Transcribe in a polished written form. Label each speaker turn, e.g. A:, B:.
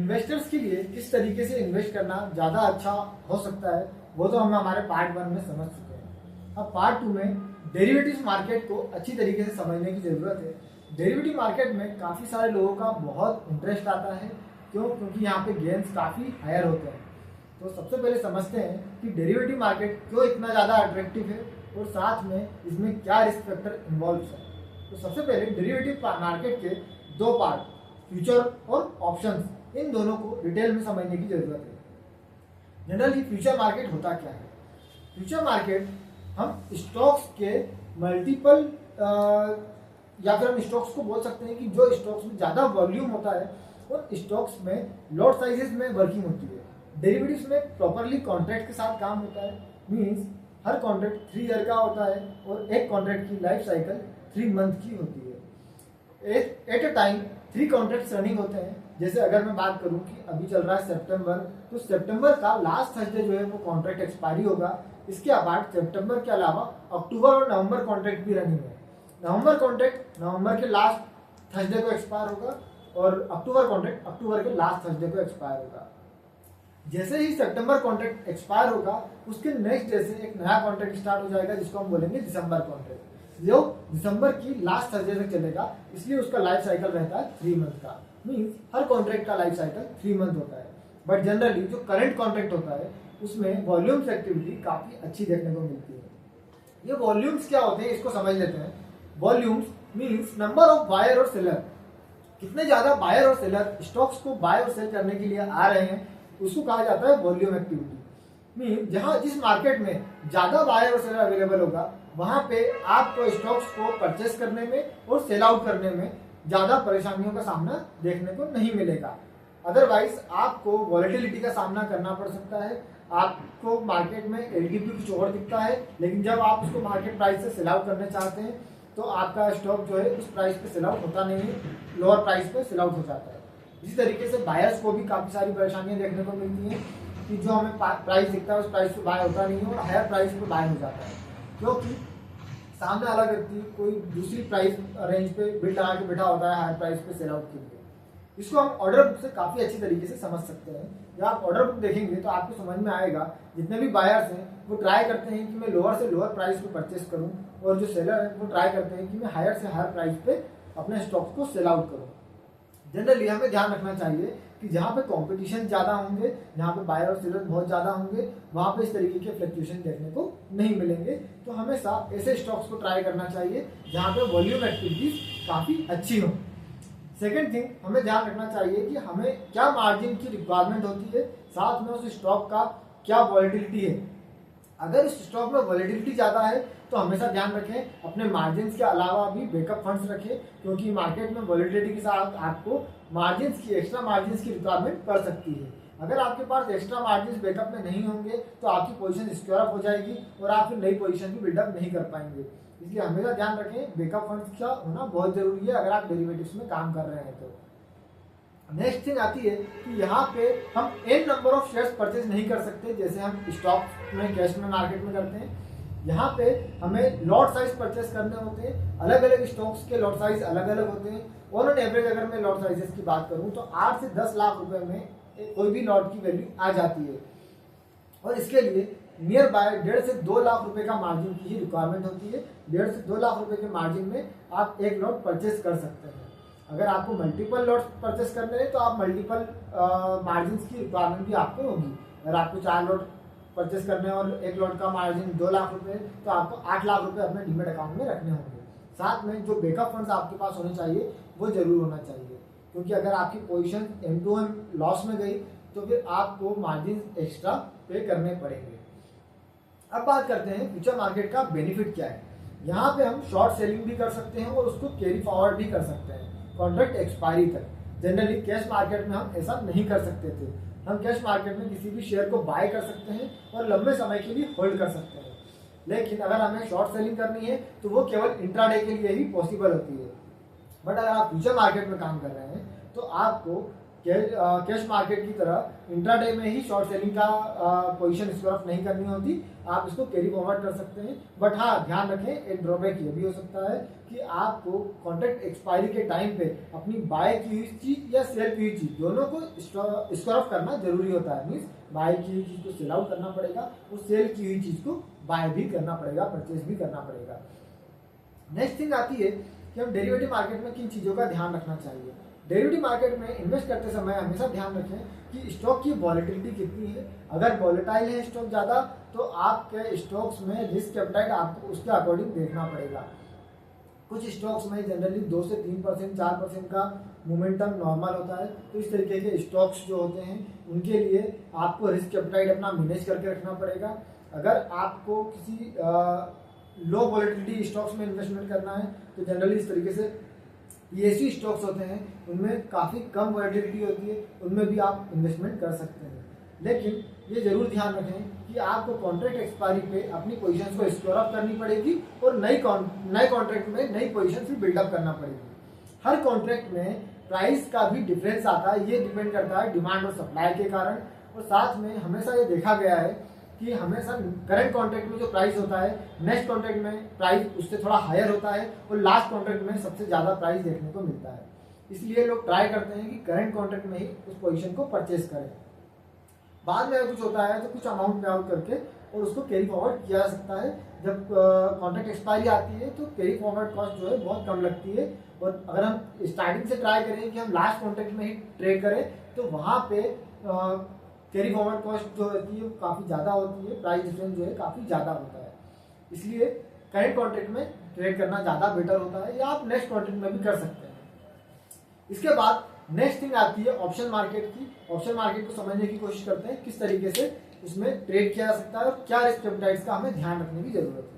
A: Investors के लिए किस तरीके से इन्वेस्ट करना ज़्यादा अच्छा हो सकता है वो तो हम हमारे पार्ट 1 में समझ चुके हैं। अब पार्ट 2 में डेरिवेटिव्स मार्केट को अच्छी तरीके से समझने की ज़रूरत है। डेरिवेटिव मार्केट में काफ़ी सारे लोगों का बहुत इंटरेस्ट आता है। क्योंकि यहाँ पे गेन्स काफ़ी हायर होते हैं। तो सबसे पहले समझते हैं कि डेरिवेटिव मार्केट क्यों इतना ज़्यादा अट्रैक्टिव है और साथ में इसमें क्या रिस्क फैक्टर इन्वॉल्व है। तो सबसे पहले डेरिवेटिव मार्केट के दो पार्ट, फ्यूचर और ऑप्शंस, इन दोनों को डिटेल में समझने की जरूरत है। जनरली फ्यूचर मार्केट होता क्या है? फ्यूचर मार्केट हम स्टॉक्स के मल्टीपल या फिर हम स्टॉक्स को बोल सकते हैं कि जो स्टॉक्स में ज़्यादा वॉल्यूम होता है और स्टॉक्स में लॉट साइजेस में वर्किंग होती है। डेरिवेटिव्स में प्रॉपरली कॉन्ट्रैक्ट के साथ काम होता है। मीन्स हर कॉन्ट्रैक्ट 3 ईयर का होता है और एक कॉन्ट्रैक्ट की लाइफ साइकिल 3 मंथ की होती है। At a time 3 contracts running होते हैं। जैसे अगर मैं बात करूं कि अभी चल रहा है सितंबर, तो सितंबर का लास्ट थर्सडे जो है वो कॉन्ट्रैक्ट एक्सपायरी होगा। इसके अलावा सितंबर के अलावा अक्टूबर और नवंबर कॉन्ट्रैक्ट भी रनिंग है। नवंबर कॉन्ट्रैक्ट नवंबर के लास्ट थर्सडे को एक्सपायर होगा और अक्टूबर कॉन्ट्रैक्ट अक्टूबर के लास्ट थर्सडे को एक्सपायर होगा। जैसे ही सितंबर कॉन्ट्रैक्ट एक्सपायर होगा उसके नेक्स्ट डे से एक नया कॉन्ट्रैक्ट स्टार्ट हो जाएगा जिसको हम बोलेंगे दिसंबर कॉन्ट्रैक्ट, जो दिसंबर की लास्ट थर्सडे तक चलेगा। इसलिए उसका लाइफ साइकिल रहता है 3 मंथ का। मीन्स हर कॉन्ट्रैक्ट का लाइफ साइकिल 3 मंथ होता है। बट जनरली जो करंट कॉन्ट्रैक्ट होता है उसमें वॉल्यूम्स एक्टिविटी काफी अच्छी देखने को मिलती है। ये वॉल्यूम्स क्या होते हैं इसको समझ लेते हैं। Volumes means number of buyer और सेलर, कितने ज्यादा बायर और सेलर स्टॉक्स को बाय और सेल करने के लिए आ रहे हैं उसको कहा जाता है वॉल्यूम एक्टिविटी। मीन जहां जिस मार्केट में ज्यादा बायर और सेलर अवेलेबल होगा वहां पे आपको स्टॉक्स को परचेस करने में और सेल आउट करने में ज्यादा परेशानियों का सामना देखने को नहीं मिलेगा। अदरवाइज आपको वॉलेटिलिटी का सामना करना पड़ सकता है। आपको मार्केट में एलटीपी कुछ और दिखता है, लेकिन जब आप उसको मार्केट प्राइस से सेल आउट करने चाहते हैं तो आपका स्टॉक जो है उस प्राइस पे सेल आउट होता नहीं है, लोअर प्राइस पे सेल आउट हो जाता है। इसी तरीके से बायर्स को भी काफी सारी परेशानियां देखने को मिलती हैं कि जो हमें प्राइस दिखता है उस प्राइस पे बाय होता नहीं है और हायर प्राइस पे बाय हो जाता है, क्योंकि सामने वाला व्यक्ति कोई दूसरी प्राइस रेंज पे बिल लगा के बैठा होता है हायर प्राइस पे सेल आउट के लिए। इसको हम ऑर्डर बुक से काफी अच्छी तरीके से समझ सकते हैं। जब आप ऑर्डर बुक देखेंगे तो आपको समझ में आएगा जितने भी बायर्स हैं वो ट्राई करते हैं कि मैं लोअर से लोअर प्राइस पे परचेस करूं और जो सेलर है वो ट्राई करते हैं कि मैं हायर से हायर प्राइस पे अपने स्टॉक्स को सेल आउट करूं। जनरली हमें ध्यान रखना चाहिए कि जहाँ पे कंपटीशन ज़्यादा होंगे, जहाँ पे बायर और सेलर बहुत ज़्यादा होंगे, वहाँ पे इस तरीके के फ्लक्चुएशन देखने को नहीं मिलेंगे। तो हमेशा ऐसे स्टॉक्स को ट्राई करना चाहिए जहाँ पे वॉल्यूम एक्टिविटीज काफ़ी अच्छी हो। सेकेंड थिंग, हमें ध्यान रखना चाहिए कि हमें क्या मार्जिन की रिक्वायरमेंट होती है, साथ में उस स्टॉक का क्या वॉलेटिलिटी है। अगर इस स्टॉक में वॉलेटिलिटी ज़्यादा है तो हमेशा ध्यान रखें अपने मार्जिन के अलावा भी बैकअप फंड्स रखें, क्योंकि मार्केट में वॉलेटिलिटी के साथ आपको मार्जिन की एक्स्ट्रा मार्जिन की रिक्वायरमेंट पड़ सकती है। अगर आपके पास एक्स्ट्रा मार्जिन बैकअप में नहीं होंगे तो आपकी पोजीशन सिक्योर अप हो जाएगी और आप फिर नई पोजीशन भी बिल्डअप नहीं कर पाएंगे। इसलिए हमेशा ध्यान रखें बैकअप फंड्स का होना बहुत जरूरी है अगर आप डेरिवेटिव्स में काम कर रहे हैं तो। नेक्स्ट थिंग आती है कि यहाँ पे हम N number of shares purchase नहीं कर सकते जैसे हम स्टॉक में कैश में मार्केट में करते हैं। यहाँ पे हमें लॉट साइज परचेस करने होते हैं। अलग अलग स्टॉक्स के लॉट साइज अलग अलग होते हैं। ऑन एवरेज अगर मैं लॉट साइजेस की बात करूँ तो 8 से 10 लाख रुपए में कोई भी लॉट की वैल्यू आ जाती है और इसके लिए नियर बाय 1.5 से 2 लाख रुपए का मार्जिन की ही रिक्वायरमेंट होती है। 1.5 से 2 लाख रुपए के मार्जिन में आप एक लॉट परचेस कर सकते हैं। अगर आपको मल्टीपल लॉट्स परचेस करने हैं तो आप मल्टीपल मार्जिन की रिक्वायरमेंट भी आपको होगी। अगर आपको 4 लॉट परचेस करने और एक लॉट का मार्जिन 2 लाख रुपए तो आपको 8 लाख रुपए अपने डीमेट अकाउंट में रखने होंगे। साथ में जो बैकअप फंड्स आपके पास होने चाहिए वो जरूर होना चाहिए, क्योंकि अगर आपकी पोजीशन M2M लॉस में गई तो फिर आपको मार्जिन एक्स्ट्रा पे करने पड़ेंगे। अब बात करते हैं फ्यूचर मार्केट का बेनिफिट क्या है। यहाँ पे हम शॉर्ट सेलिंग भी कर सकते हैं और उसको कैरी फॉरवर्ड भी कर सकते हैं कॉन्ट्रैक्ट एक्सपायरी तक। जनरली कैश मार्केट में हम ऐसा नहीं कर सकते थे। हम कैश मार्केट में किसी भी शेयर को बाय कर सकते हैं और लंबे समय के लिए होल्ड कर सकते हैं, लेकिन अगर हमें शॉर्ट सेलिंग करनी है तो वो केवल इंट्राडे के लिए ही पॉसिबल होती है। बट अगर आप फ्यूचर मार्केट में काम कर रहे हैं तो आपको कैश मार्केट की तरह इंट्राडे में ही शॉर्ट सेलिंग का पोजीशन स्क्वायर ऑफ नहीं करनी होती, आप इसको कैरी फॉरवर्ड कर सकते हैं। बट हाँ, ध्यान रखें, एक ड्रॉबैक ये भी हो सकता है कि आपको कॉन्ट्रैक्ट एक्सपायरी के टाइम पे अपनी बाय की हुई चीज या सेल की हुई चीज दोनों को स्क्वायर ऑफ करना जरूरी होता है। मीन्स बाय की हुई चीज को सेल आउट करना पड़ेगा और सेल की हुई चीज को बाय भी करना पड़ेगा, परचेज भी करना पड़ेगा। नेक्स्ट थिंग आती है कि हम डेरिवेटिव मार्केट में किन चीज़ों का ध्यान रखना चाहिए। डेरिवेटिव मार्केट में इन्वेस्ट करते समय हमेशा ध्यान रखें कि स्टॉक की वॉलेटिलिटी कितनी है। अगर वॉलेटाइल है स्टॉक ज़्यादा तो आपके स्टॉक्स में रिस्क एपेटाइट आपको उसके अकॉर्डिंग देखना पड़ेगा। कुछ स्टॉक्स में जनरली 2 से 3%, 4% का मोमेंटम नॉर्मल होता है, तो इस तरीके के स्टॉक्स जो होते हैं उनके लिए आपको रिस्क एपेटाइट अपना मैनेज करके रखना पड़ेगा। अगर आपको किसी लो वॉलेटिलिटी स्टॉक्स में इन्वेस्टमेंट करना है तो जनरली इस तरीके से पीएसयू स्टॉक्स होते हैं, उनमें काफ़ी कम वॉलेटिलिटी होती है, उनमें भी आप इन्वेस्टमेंट कर सकते हैं। लेकिन ये जरूर ध्यान रखें कि आपको कॉन्ट्रैक्ट एक्सपायरी पे अपनी पोजीशंस को स्क्वायर अप करनी पड़ेगी और नए कॉन्ट्रैक्ट में नई पोजीशन भी बिल्डअप करना पड़ेगी। हर कॉन्ट्रैक्ट में प्राइस का भी डिफरेंस आता है, ये डिपेंड करता है डिमांड और सप्लाई के कारण। और साथ में हमेशा ये देखा गया है कि हमेशा करंट कॉन्ट्रैक्ट में जो प्राइस होता है नेक्स्ट कॉन्ट्रैक्ट में प्राइस उससे थोड़ा हायर होता है और लास्ट कॉन्ट्रैक्ट में सबसे ज़्यादा प्राइस देखने को मिलता है। इसलिए लोग ट्राई करते हैं कि करंट कॉन्ट्रैक्ट में ही उस पोजीशन को परचेज करें। बाद में अगर कुछ होता है तो कुछ अमाउंट पे आउट करके और उसको कैरी फॉरवर्ड किया जा सकता है। जब कॉन्ट्रैक्ट एक्सपायरी आती है तो कैरी फॉरवर्ड कॉस्ट जो है बहुत कम लगती है। और अगर हम स्टार्टिंग से ट्राई करें कि हम लास्ट कॉन्ट्रैक्ट में ही ट्रेड करें तो वहाँ पे कैरी फॉरवर्ड कॉस्ट जो होती है काफ़ी ज़्यादा होती है, प्राइस डिफरेंस जो है काफ़ी ज़्यादा होता है। इसलिए करंट कॉन्ट्रैक्ट में ट्रेड करना ज़्यादा बेटर होता है, या आप नेक्स्ट कॉन्ट्रैक्ट में भी कर सकते हैं। इसके बाद नेक्स्ट थिंग आती है ऑप्शन मार्केट की। ऑप्शन मार्केट को समझने की कोशिश करते हैं किस तरीके से उसमें ट्रेड किया जा सकता है और क्या रिस्क एपेटाइट्स का हमें ध्यान रखने की जरूरत है।